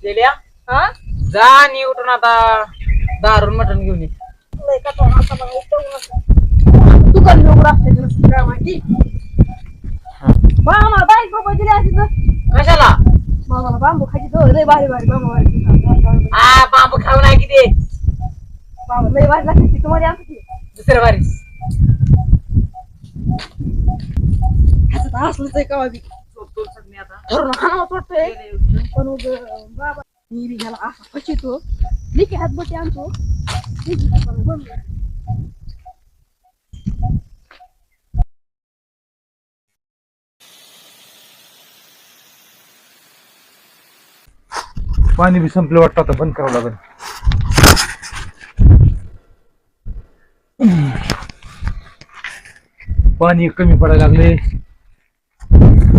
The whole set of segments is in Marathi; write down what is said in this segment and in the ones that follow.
केल्या हा जा आणि उठून आता दारून मटण घेऊन ये. लय का तो आता मला दुकान उघड असते तुला काय माहिती मामा बाईक बाबा दिली असती तर कशाला मामाला बांबू खायची तो लय भारी भारी बांबू हा बांबू खाऊ नाही किती बाबा लय भारी लागते तुम्हाला आमची दुसऱ्या बारी असलंच आहे का वाजी धरून हाणावं वाटतंय पण मग बाबा मी ह्याला असा फचितो लिखी हात बटी आणतो पाणी बी संपलं वाटतं आता बंद करावं लागेल. पाणी कमी पडायला लागले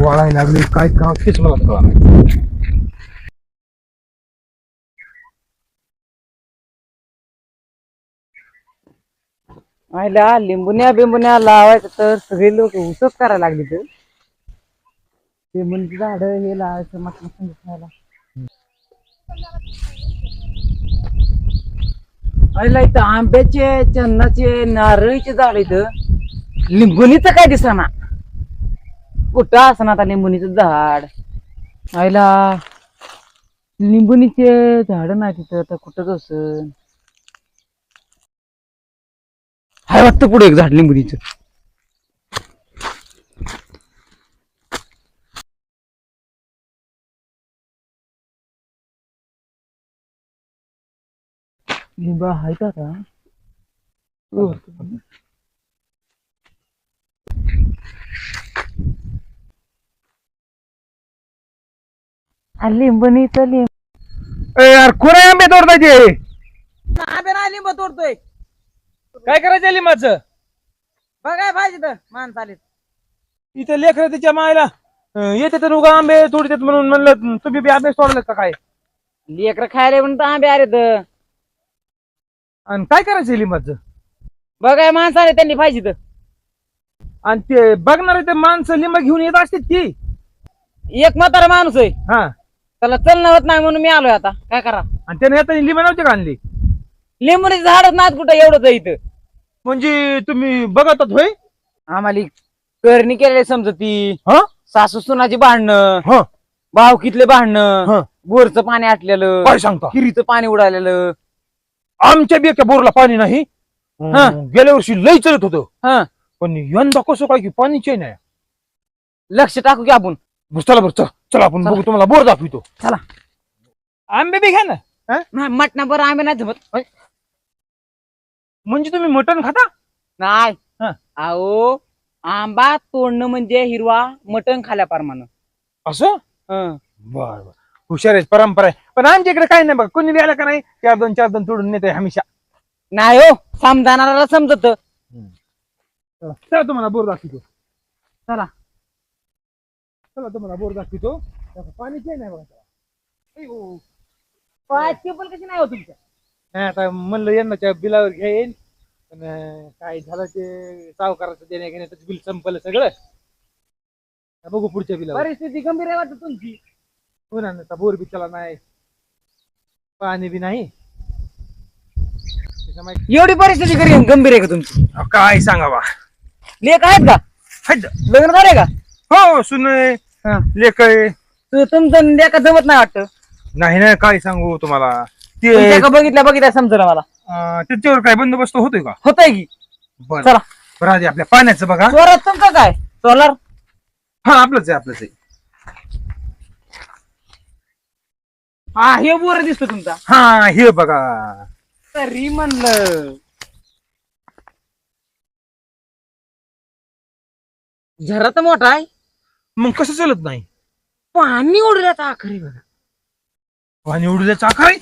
वाळायला लागले काय काम तेच मला कळा नाही. आयला लिंबुन्या बिंबुन्या लावायचं तर सगळे लोक उसच करायला लागले तर लिंबूची झाड हे लावायचं मग खायला. आयला इथं आंब्याचे चन्नाचे नारळीचे झाड इथं लिंबुनीच काय दिसना कुठं असं आता लिंबुनीचं झाड. आयला लिंबुनीचे झाड नाही तिथं तर कुठंच असं हाय वाटतं पुढे एक झाड लिंबुनीचं. लिंब आहे का आता लिंबुनीचं लिंब यार कोण आंबे तोडतायचे आंबे नाही लिंब तोडतोय काय करायचं लिंबाचं बघाय पाहिजे तर माणसं आले इथं लेकर त्याच्या मायला येते तर उगा आंबे तोडतात म्हणून म्हणलं तुम्ही बी अभ्यास तोडलात का काय लेकर खायला म्हणून तर आंबे आले तर आणि काय करायचं लिंबाचं बघाय माणसं आले त्यांनी पाहिजे तर आणि ते बघणारे ते माणसं लिंब घेऊन येत असतात की एक म्हातारा माणूस आहे हा त्याला चलणं होत नाही म्हणून मी आलोय आता काय करा. आणि त्याने येताना लिंब नव्हते का आणली लिंबुनीचं झाडच नाहीत कुठं एवढंच आहे इथं. म्हणजे तुम्ही बघतात होय आम्हाला करणी केलेली समजती हा सासू सुनाची भांडणं हा भावकीतले भांडणं हा बोरचं पाणी आटलेलं काय सांगता हिरीचं पाणी उडालेलं. आमच्या बी एका बोरला पाणी नाही हा. गेल्या वर्षी लई चलत होतं हा पण यंदा कसं काय की पाणीचे नाही लक्ष टाकू की आपण. चला बरं चला आपण बघू तुम्हाला बोर दाखवितो चला. आंबे बी घ्या ना नाही मटणा बरं आम्ही नाही जमत. म्हणजे तुम्ही मटण खाता नाही हा. अहो आंबा तोडणं म्हणजे हिरवा मटण खाल्या प्रमाण. असं बर बर हुशार आहे परंपरा आहे पण आमच्या इकडे काय नाही बघा कोणी बी आलं का नाही 4-2 तोडून नेते हमेशा. नाही हो समजाणारा समजत. चला तुम्हाला बोर दाखवितो चला चला तुम्हाला बोर दाखवितो पाणीचे नाही बघा चप्पल कशी नाही हो तुमच्या. नाही आता म्हणलं यांनाच्या बिलावर घेईन पण काय झालं ते सावकाराचं देण्या घेण्याचं बिल संपलं सगळं बघू पुढच्या बिलावर. परिस्थिती गंभीर आहे वाटत तुमची. हो ना आता बोर बी चला नाही पाणी बी नाही एवढी परिस्थिती गंभीर आहे का तुमची. काय सांगावा लेख आहेत का लग्न झाले का. हो सुनय लेख तुमचं लेखा जमत नाही वाटतं. नाही ना काय सांगू तुम्हाला ते तुमच्या बघितल्या समजा मला त्याच्यावर काय बंदोबस्त होतोय का होतय की. बरं चला बरं आधी आपल्या पाण्याचं बघा. सोलार तुमचं काय सोलार. हा आपलंच आहे हा हे बोर दिसतो तुमचा. हा हे बघा तरी म्हणलं झरा तर मोठा आहे मग कसं चालत नाही पाणी उडल्याचा आखरी बघा. पाणी उडल्याचा आकार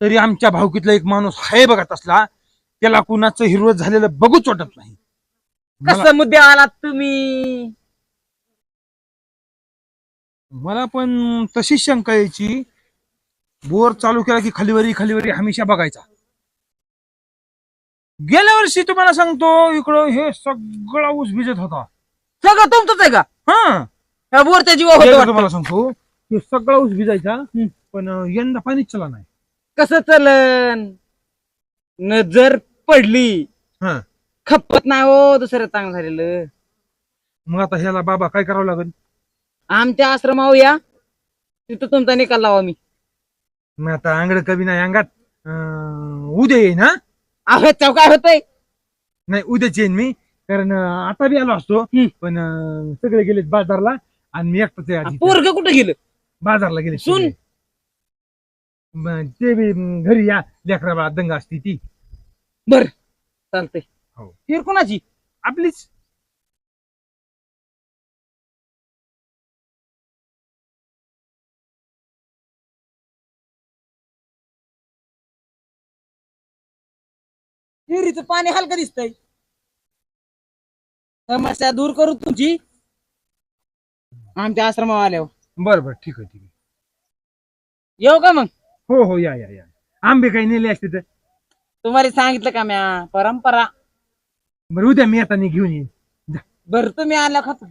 तरी आमच्या भावकीतला एक माणूस आहे बघा तसला त्याला कुणाचं हिरवत झालेलं बघूच वाटत नाही. कसं मुद्दे आलात तुम्ही. मला पण तशी शंका यायची बोर चालू केला की खालीवरी हमेशा बघायचा. गेल्या वर्षी तुम्हाला सांगतो इकडं हे सगळा ऊस भिजत होता. सगळं तुमचंच आहे का. हा बोरच्या जीवा होतो तुम्हाला सांगतो तो सगळा ऊस भिजायचा पण यंदा पाणीच चला नाही. कसं चलन नजर पडली हा खपत नाही हो दुसरं चांगलं झालेलं. मग आता ह्याला बाबा काय करावं लागेल? आमच्या आश्रमावर या तिथं तुमचा निकाल लावा मी. मग आता अंगड कवी नाही अंगात उद्या येईन. हा अहो काय होतंय नाही उद्याच येईन मी, कारण आता बी आलो असतो पण सगळे गेलेत बाजारला आणि मी एकटाच आहे आजी. पोरग कुठं गेलं? बाजारला गेले सून? सगळे. मग ते बी घरी या लेकरा बाळा दंगा असती ती. बर चालतंय. हो. फिर कोणाची? आपलीच. विहिरीचं पाणी हलकं दिसतंय. समस्या दूर करू तुमची आमच्या आश्रमावर आल्यावर. बरं बरं ठीक आहे ठीक आहे. येऊ का मग? हो हो या या या. आंबे काही नेले असते तर. तुम्हाला सांगितलं का म्या परंपरा. बरं उद्या मी येताना घेऊन येईन. बर तुम्ही आला खात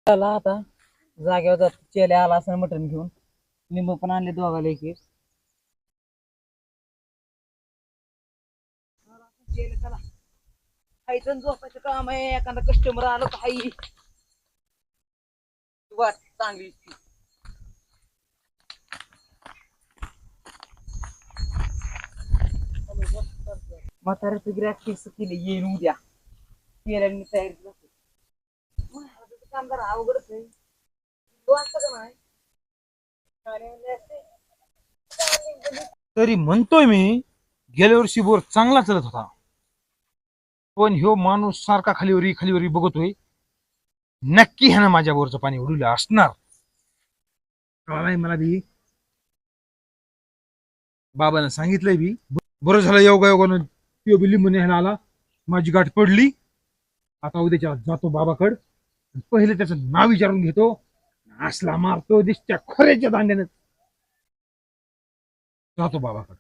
चला आता जागेवर जात चेले आला असं मटण घेऊन लिंबू पण आणले दोघाला एक एक. चला खायचं झोपायचं काम आहे. एखादा कस्टमर आलं काही वाट चांगली. म्हाताऱ्याचं गिऱ्हाईक फिक्स केले येईल उद्या. पेरांनी तयारी करते. काम जरा अवघडच आहे. तू असतं का नाही? तरी म्हणतोय मी गेल्या वर्षी बोर चांगला चालत होता, पण ह्यो माणूस सारखा खालीवरी बघतोय. नक्की ह्यानं माझ्या बोरचं पाणी उडवलं असणार. कळालंय मला बी. बाबानं सांगितलंय बी. बरं झालं योगायोगानं त्यो बी लिंबू न्यायला आला. माझी गाठ पडली. आता उद्याच्या जातो बाबाकड. पहिले त्याचं नाव विचारून घेतो. असला मारतो दिसत्या खोऱ्याच्या दांड्यानं. जातो बाबाकड.